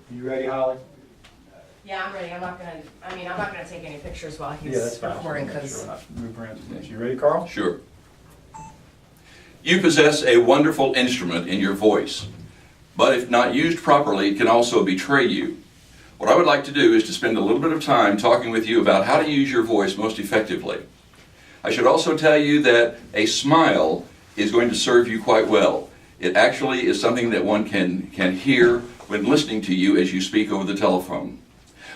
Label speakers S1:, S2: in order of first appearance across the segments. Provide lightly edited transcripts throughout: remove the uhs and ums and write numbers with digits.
S1: You ready, Holly?
S2: Yeah, I'm ready. I'm not gonna take any pictures while
S1: Yeah,
S2: he's
S1: that's fine.
S2: recording
S1: Sure,
S2: because
S1: we're not move around too much. You ready, Carl?
S3: Sure. You possess a wonderful instrument in your voice, but if not used properly, it can also betray you. What I would like to do is to spend a little bit of time talking with you about how to use your voice most effectively. I should also tell you that a smile is going to serve you quite well. It actually is something that one can hear when listening to you as you speak over the telephone.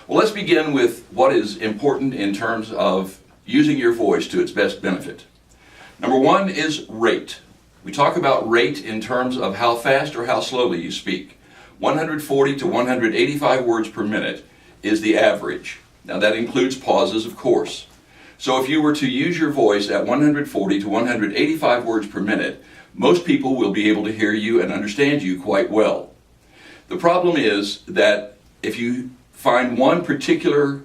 S3: Well, let's begin with what is important in terms of using your voice to its best benefit. Number one is rate. We talk about rate in terms of how fast or how slowly you speak. 140 to 185 words per minute is the average. Now that includes pauses, of course. So if you were to use your voice at 140 to 185 words per minute, most people will be able to hear you and understand you quite well. The problem is that if you find one particular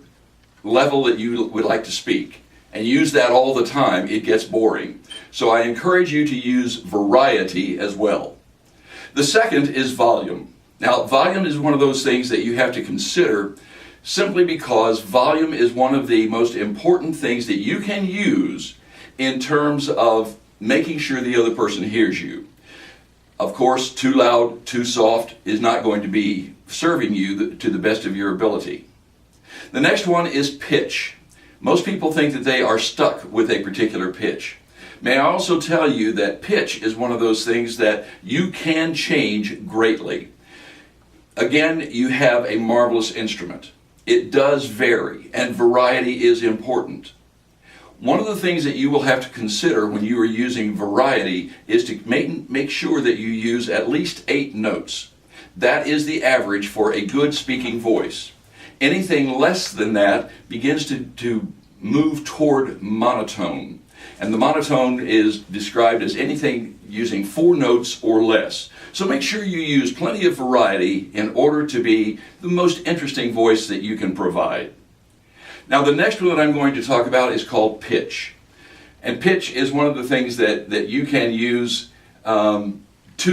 S3: level that you would like to speak and use that all the time, it gets boring. So I encourage you to use variety as well. The second is volume. Now, volume is one of those things that you have to consider simply because volume is one of the most important things that you can use in terms of making sure the other person hears you. Of course, too loud, too soft is not going to be serving you to the best of your ability. The next one is pitch. Most people think that they are stuck with a particular pitch. May I also tell you that pitch is one of those things that you can change greatly. Again, you have a marvelous instrument. It does vary, and variety is important. One of the things that you will have to consider when you are using variety is to make sure that you use at least 8 notes. That is the average for a good speaking voice. Anything less than that begins to move toward monotone. And the monotone is described as anything using 4 notes or less. So make sure you use plenty of variety in order to be the most interesting voice that you can provide. Now the next one that I'm going to talk about is called pitch. And pitch is one of the things that you can use to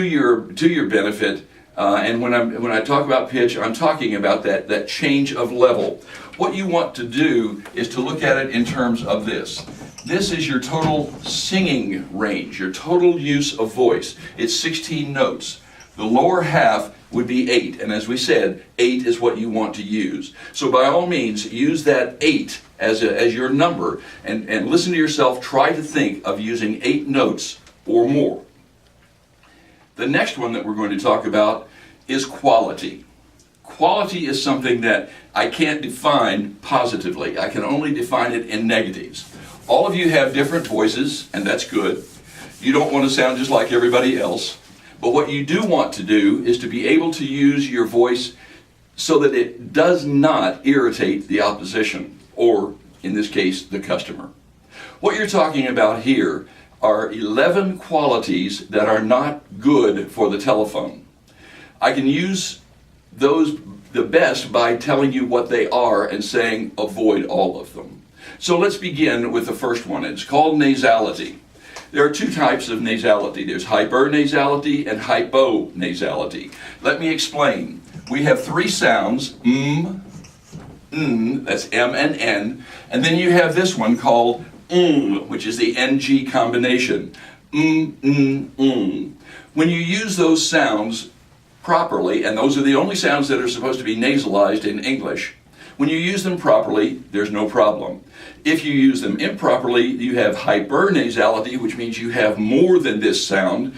S3: your benefit. And when I talk about pitch, I'm talking about that change of level. What you want to do is to look at it in terms of this. This is your total singing range, your total use of voice. It's 16 notes. The lower half would be 8, and as we said, 8 is what you want to use. So by all means, use that 8 as your number, and listen to yourself, try to think of using 8 notes or more. The next one that we're going to talk about is quality. Quality is something that I can't define positively. I can only define it in negatives. All of you have different voices, and that's good. You don't want to sound just like everybody else. But what you do want to do is to be able to use your voice so that it does not irritate the opposition, or in this case, the customer. What you're talking about here are 11 qualities that are not good for the telephone. I can use those the best by telling you what they are and saying avoid all of them. So let's begin with the first one. It's called nasality. There are 2 types of nasality. There's hypernasality and hyponasality. Let me explain. We have 3 sounds, that's M and N, and then you have this one called which is the NG combination. When you use those sounds properly, and those are the only sounds that are supposed to be nasalized in English, when you use them properly, there's no problem. If you use them improperly, you have hypernasality, which means you have more than this sound,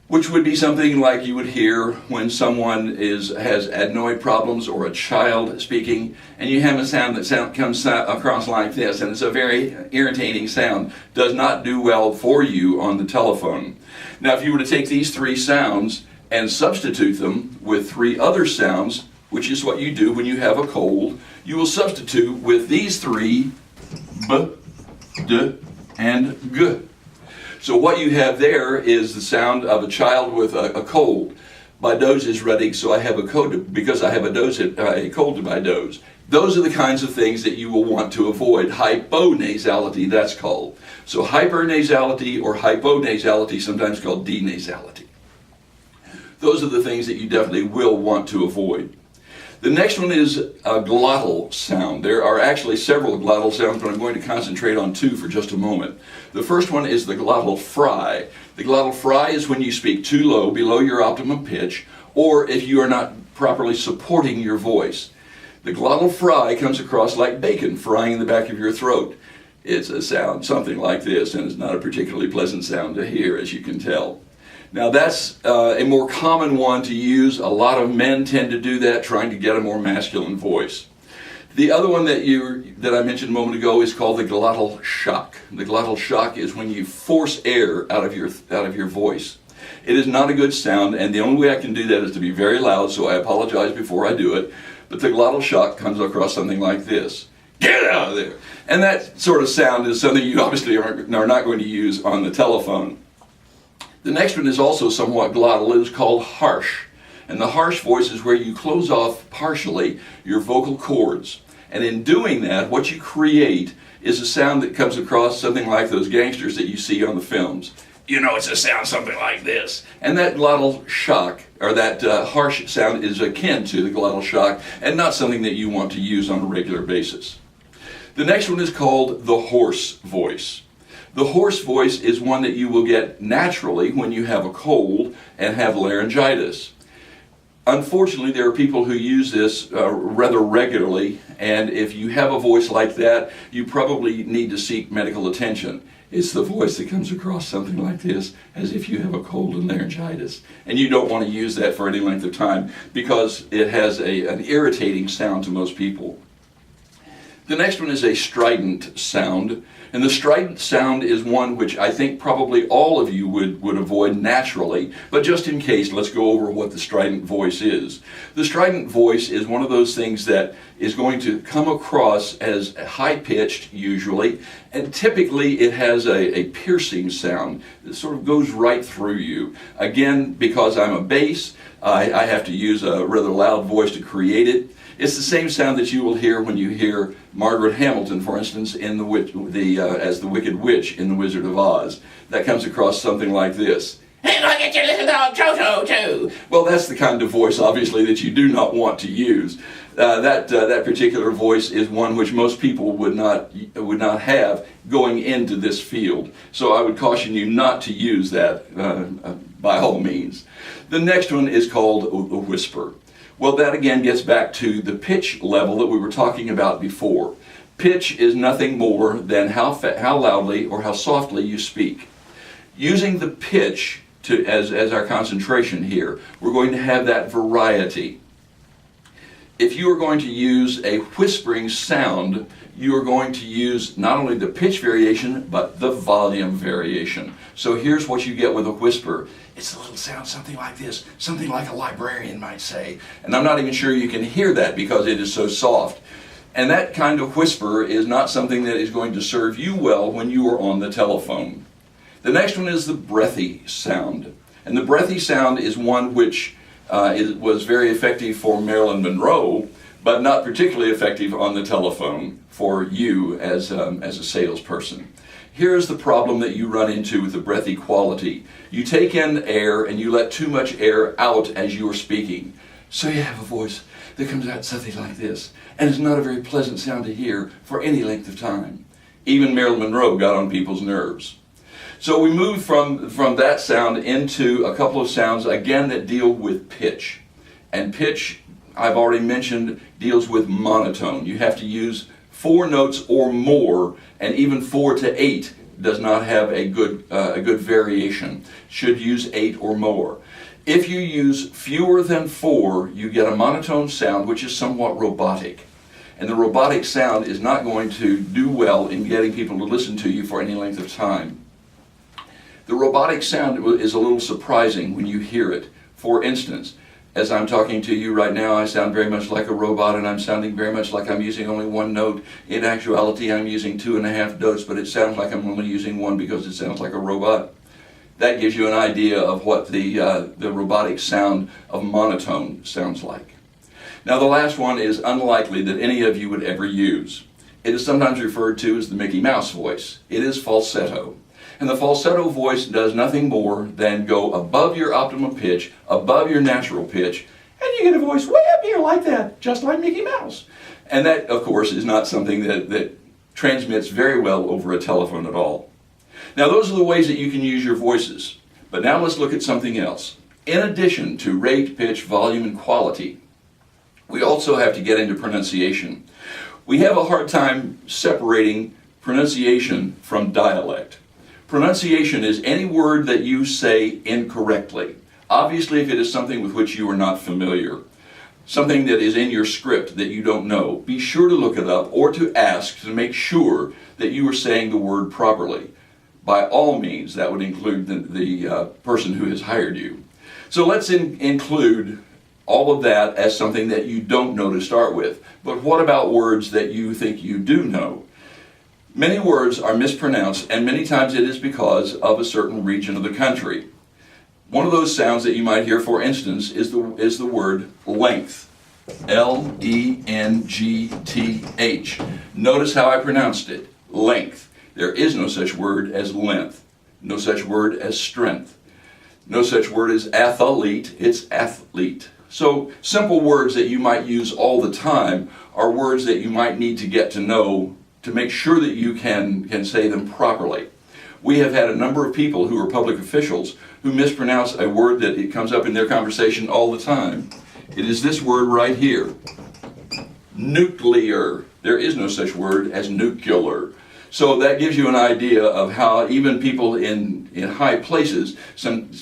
S3: which would be something like you would hear when someone has adenoid problems or a child speaking, and you have a sound that comes across like this, and it's a very irritating sound. Does not do well for you on the telephone. Now, if you were to take these 3 sounds and substitute them with 3 other sounds, which is what you do when you have a cold, you will substitute with these 3, B, D, and G. So what you have there is the sound of a child with a cold. My nose is running, so I have a cold because I have a cold to my nose. Those are the kinds of things that you will want to avoid. Hyponasality, that's called. So hypernasality or hyponasality, sometimes called denasality. Those are the things that you definitely will want to avoid. The next one is a glottal sound. There are actually several glottal sounds, but I'm going to concentrate on two for just a moment. The first one is the glottal fry. The glottal fry is when you speak too low, below your optimum pitch, or if you are not properly supporting your voice. The glottal fry comes across like bacon frying in the back of your throat. It's a sound something like this, and it's not a particularly pleasant sound to hear, as you can tell. Now that's a more common one to use. A lot of men tend to do that, trying to get a more masculine voice. The other one that I mentioned a moment ago is called the glottal shock. The glottal shock is when you force air out of your voice. It is not a good sound, and the only way I can do that is to be very loud, so I apologize before I do it. But the glottal shock comes across something like this. Get out of there! And that sort of sound is something you obviously are not going to use on the telephone. The next one is also somewhat glottal. It is called harsh. And the harsh voice is where you close off partially your vocal cords. And in doing that, what you create is a sound that comes across something like those gangsters that you see on the films. You know, it's a sound something like this. And that glottal shock, or that harsh sound, is akin to the glottal shock and not something that you want to use on a regular basis. The next one is called the hoarse voice. The hoarse voice is one that you will get naturally when you have a cold and have laryngitis. Unfortunately, there are people who use this rather regularly, and if you have a voice like that, you probably need to seek medical attention. It's the voice that comes across something like this, as if you have a cold and laryngitis. And you don't want to use that for any length of time because it has an irritating sound to most people. The next one is a strident sound. And the strident sound is one which I think probably all of you would avoid naturally, but just in case, let's go over what the strident voice is. The strident voice is one of those things that is going to come across as high-pitched usually, and typically it has a piercing sound that sort of goes right through you. Again, because I'm a bass, I have to use a rather loud voice to create it. It's the same sound that you will hear when you hear Margaret Hamilton, for instance, in as the Wicked Witch in The Wizard of Oz. That comes across something like this. And I get your little dog Toto too. Well, that's the kind of voice, obviously, that you do not want to use. That particular voice is one which most people would not have going into this field. So I would caution you not to use that by all means. The next one is called a whisper. Well, that again gets back to the pitch level that we were talking about before. Pitch is nothing more than how loudly or how softly you speak. Using the pitch as our concentration here, we're going to have that variety. If you are going to use a whispering sound, you are going to use not only the pitch variation, but the volume variation. So here's what you get with a whisper. It's a little sound something like this, something like a librarian might say. And I'm not even sure you can hear that because it is so soft. And that kind of whisper is not something that is going to serve you well when you are on the telephone. The next one is the breathy sound. And the breathy sound is one which was very effective for Marilyn Monroe, but not particularly effective on the telephone for you as a salesperson. Here's the problem that you run into with the breathy quality. You take in air and you let too much air out as you are speaking. So you have a voice that comes out something like this. And it's not a very pleasant sound to hear for any length of time. Even Marilyn Monroe got on people's nerves. So we move from that sound into a couple of sounds, again, that deal with pitch. And pitch, I've already mentioned, deals with monotone. You have to use 4 notes or more, and even 4 to 8 does not have a good variation. Should use 8 or more. If you use fewer than 4, you get a monotone sound which is somewhat robotic. And the robotic sound is not going to do well in getting people to listen to you for any length of time. The robotic sound is a little surprising when you hear it. For instance, as I'm talking to you right now, I sound very much like a robot, and I'm sounding very much like I'm using only 1 note. In actuality, I'm using 2.5 notes, but it sounds like I'm only using 1 because it sounds like a robot. That gives you an idea of what the robotic sound of monotone sounds like. Now, the last one is unlikely that any of you would ever use. It is sometimes referred to as the Mickey Mouse voice. It is falsetto. And the falsetto voice does nothing more than go above your optimum pitch, above your natural pitch, and you get a voice way up here like that, just like Mickey Mouse. And that, of course, is not something that transmits very well over a telephone at all. Now, those are the ways that you can use your voices. But now let's look at something else. In addition to rate, pitch, volume, and quality, we also have to get into pronunciation. We have a hard time separating pronunciation from dialect. Pronunciation is any word that you say incorrectly. Obviously, if it is something with which you are not familiar, something that is in your script that you don't know, be sure to look it up or to ask to make sure that you are saying the word properly. By all means, that would include the person who has hired you. So let's include all of that as something that you don't know to start with. But what about words that you think you do know? Many words are mispronounced, and many times it is because of a certain region of the country. One of those sounds that you might hear, for instance, is the word length. L-E-N-G-T-H. Notice how I pronounced it. Length. There is no such word as length. No such word as strength. No such word as athlete. It's athlete. So simple words that you might use all the time are words that you might need to get to know to make sure that you can say them properly. We have had a number of people who are public officials who mispronounce a word that it comes up in their conversation all the time. It is this word right here. Nuclear. There is no such word as nuclear. So that gives you an idea of how even people in high places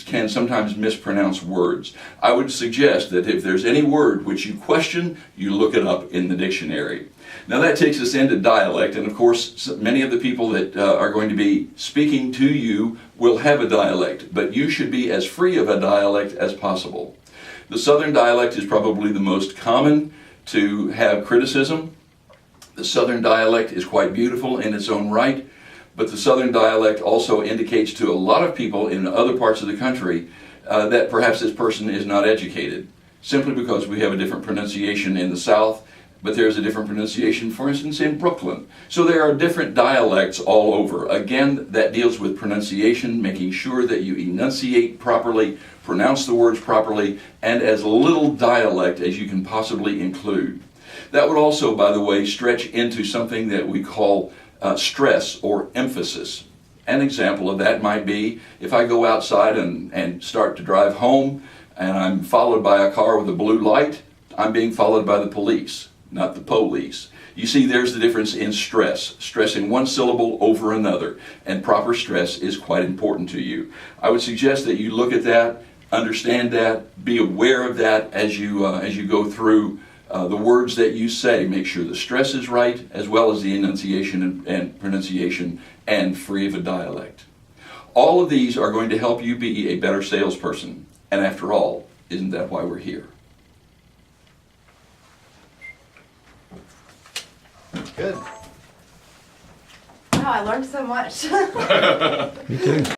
S3: can sometimes mispronounce words. I would suggest that if there's any word which you question, you look it up in the dictionary. Now that takes us into dialect, and of course many of the people that are going to be speaking to you will have a dialect, but you should be as free of a dialect as possible. The Southern dialect is probably the most common to have criticism. The Southern dialect is quite beautiful in its own right, but the Southern dialect also indicates to a lot of people in other parts of the country that perhaps this person is not educated, simply because we have a different pronunciation in the South, but there's a different pronunciation, for instance, in Brooklyn. So there are different dialects all over. Again, that deals with pronunciation, making sure that you enunciate properly, pronounce the words properly, and as little dialect as you can possibly include. That would also, by the way, stretch into something that we call stress or emphasis. An example of that might be if I go outside and start to drive home and I'm followed by a car with a blue light, I'm being followed by the police, not the police. You see, there's the difference in stress, stressing one syllable over another, and proper stress is quite important to you. I would suggest that you look at that, understand that, be aware of that as you go through the words that you say. Make sure the stress is right, as well as the enunciation and pronunciation, and free of a dialect. All of these are going to help you be a better salesperson. And after all, isn't that why we're here?
S1: Good.
S2: Wow, I learned so much.
S4: Me too.